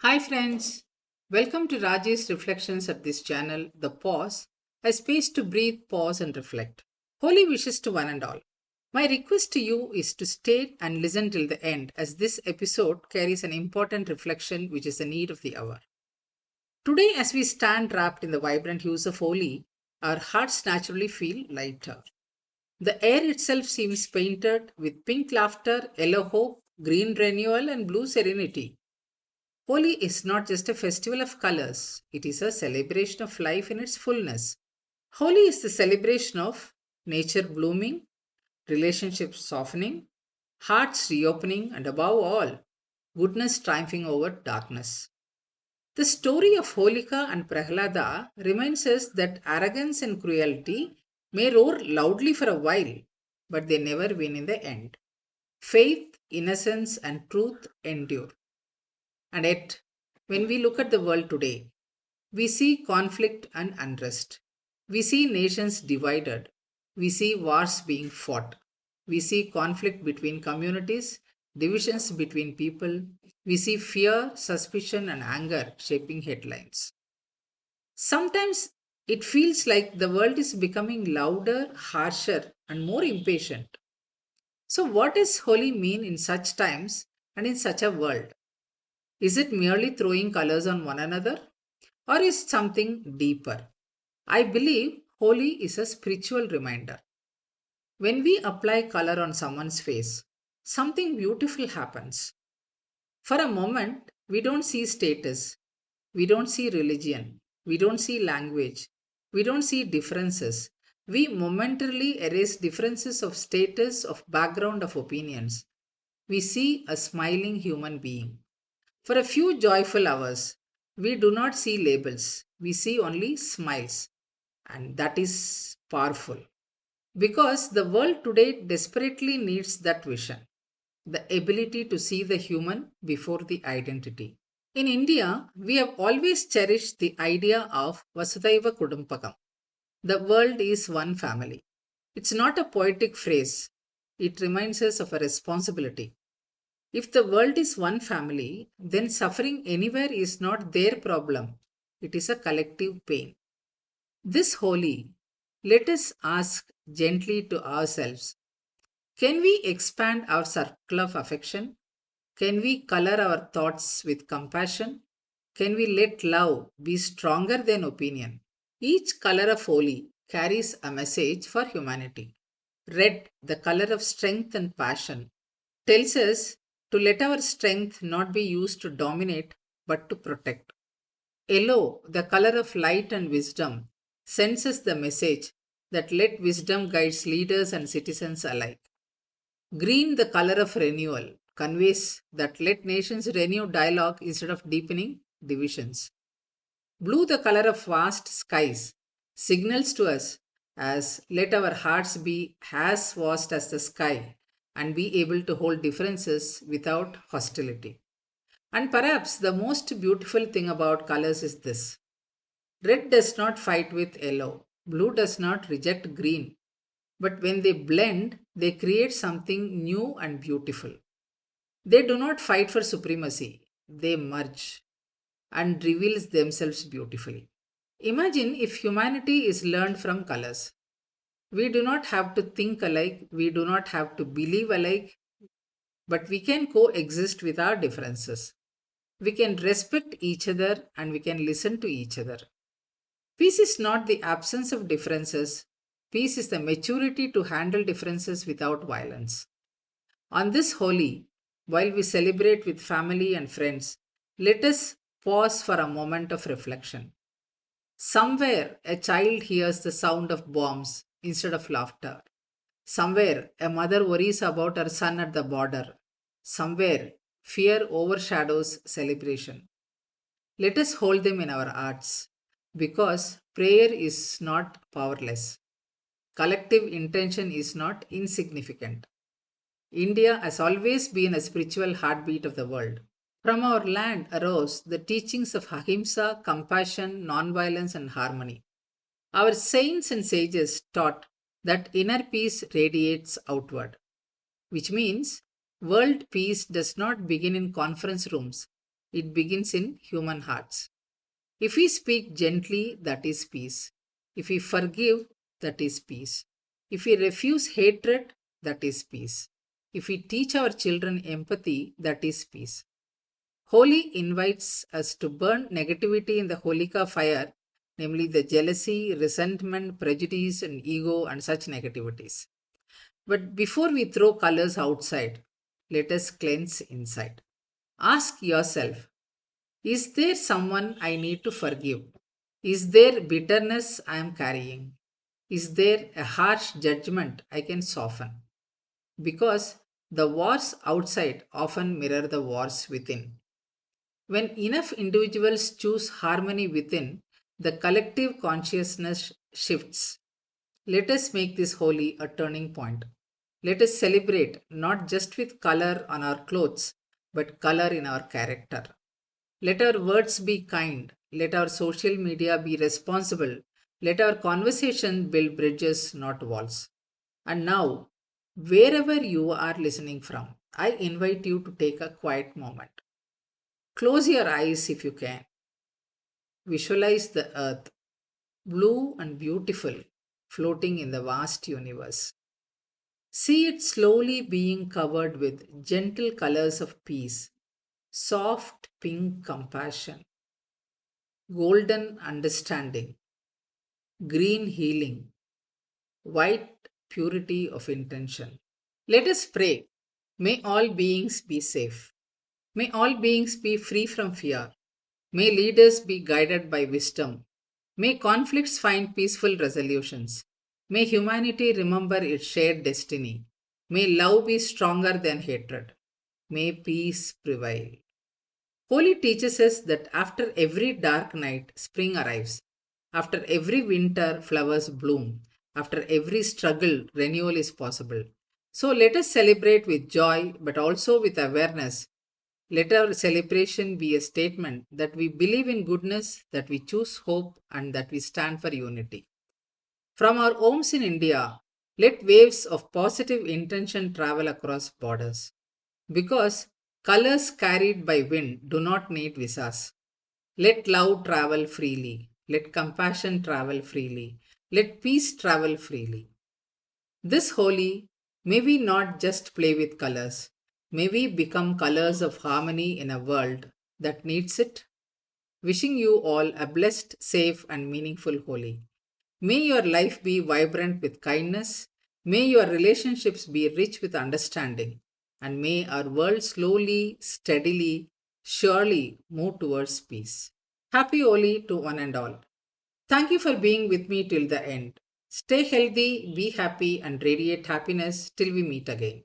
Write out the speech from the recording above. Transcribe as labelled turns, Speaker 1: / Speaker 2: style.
Speaker 1: Hi friends, welcome to Rajis Reflections at this channel, The Pause, a space to breathe, pause and reflect. Holy wishes to one and all. My request to you is to stay and listen till the end as this episode carries an important reflection which is the need of the hour. Today as we stand wrapped in the vibrant hues of Holi, our hearts naturally feel lighter. The air itself seems painted with pink laughter, yellow hope, green renewal and blue serenity. Holi is not just a festival of colors, it is a celebration of life in its fullness. Holi is the celebration of nature blooming, relationships softening, hearts reopening, and above all, goodness triumphing over darkness. The story of Holika and Prahlada reminds us that arrogance and cruelty may roar loudly for a while, but they never win in the end. Faith, innocence, and truth endure. And yet, when we look at the world today, we see conflict and unrest. We see nations divided. We see wars being fought. We see conflict between communities, divisions between people. We see fear, suspicion, and anger shaping headlines. Sometimes it feels like the world is becoming louder, harsher, and more impatient. So, what does holy mean in such times and in such a world? Is it merely throwing colors on one another? Or is it something deeper? I believe Holi is a spiritual reminder. When we apply color on someone's face, something beautiful happens. For a moment, we don't see status, we don't see religion, we don't see language, we don't see differences. We momentarily erase differences of status, of background, of opinions. We see a smiling human being. For a few joyful hours, we do not see labels, we see only smiles, and that is powerful because the world today desperately needs that vision, the ability to see the human before the identity. In India, we have always cherished the idea of Vasudhaiva Kudumpakam. The world is one family. It's not a poetic phrase, it reminds us of a responsibility. If the world is one family, then suffering anywhere is not their problem. It is a collective pain. This holy, let us ask gently to ourselves, can we expand our circle of affection? Can we color our thoughts with compassion? Can we let love be stronger than opinion? Each color of holy carries a message for humanity. Red, the color of strength and passion, tells us to let our strength not be used to dominate but to protect. Yellow, the color of light and wisdom, sends us the message that let wisdom guide leaders and citizens alike. Green, the color of renewal, conveys that let nations renew dialogue instead of deepening divisions. Blue, the color of vast skies, signals to us as let our hearts be as vast as the sky and be able to hold differences without hostility. And perhaps the most beautiful thing about colors is this: red does not fight with yellow, blue does not reject green, but when they blend, they create something new and beautiful. They do not fight for supremacy, they merge and reveals themselves beautifully. Imagine if humanity is learned from colors. We do not have to think alike, we do not have to believe alike, but we can coexist with our differences. We can respect each other and we can listen to each other. Peace is not the absence of differences, peace is the maturity to handle differences without violence. On this holy, while we celebrate with family and friends, let us pause for a moment of reflection. Somewhere a child hears the sound of bombs instead of laughter. Somewhere a mother worries about her son at the border. Somewhere fear overshadows celebration. Let us hold them in our hearts because prayer is not powerless. Collective intention is not insignificant. India has always been a spiritual heartbeat of the world. From our land arose the teachings of ahimsa, compassion, nonviolence, and harmony. Our saints and sages taught that inner peace radiates outward, which means world peace does not begin in conference rooms. It begins in human hearts. If we speak gently, that is peace. If we forgive, that is peace. If we refuse hatred, that is peace. If we teach our children empathy, that is peace. Holi invites us to burn negativity in the Holika fire, namely the jealousy, resentment, prejudice, and ego, and such negativities. But before we throw colors outside, let us cleanse inside. Ask yourself, is there someone I need to forgive? Is there bitterness I am carrying? Is there a harsh judgment I can soften? Because the wars outside often mirror the wars within. When enough individuals choose harmony within, the collective consciousness shifts. Let us make this Holi a turning point. Let us celebrate not just with color on our clothes, but color in our character. Let our words be kind. Let our social media be responsible. Let our conversation build bridges, not walls. And now, wherever you are listening from, I invite you to take a quiet moment. Close your eyes if you can. Visualize the earth, blue and beautiful, floating in the vast universe. See it slowly being covered with gentle colors of peace, soft pink compassion, golden understanding, green healing, white purity of intention. Let us pray. May all beings be safe. May all beings be free from fear. May leaders be guided by wisdom. May conflicts find peaceful resolutions. May humanity remember its shared destiny. May love be stronger than hatred. May peace prevail. Holi teaches us that after every dark night, spring arrives. After every winter, flowers bloom. After every struggle, renewal is possible. So let us celebrate with joy, but also with awareness. Let our celebration be a statement that we believe in goodness, that we choose hope, and that we stand for unity. From our homes in India, let waves of positive intention travel across borders. Because colors carried by wind do not need visas. Let love travel freely. Let compassion travel freely. Let peace travel freely. This Holi, may we not just play with colors. May we become colors of harmony in a world that needs it. Wishing you all a blessed, safe, and meaningful Holi. May your life be vibrant with kindness. May your relationships be rich with understanding. And may our world slowly, steadily, surely move towards peace. Happy Holi to one and all. Thank you for being with me till the end. Stay healthy, be happy, and radiate happiness till we meet again.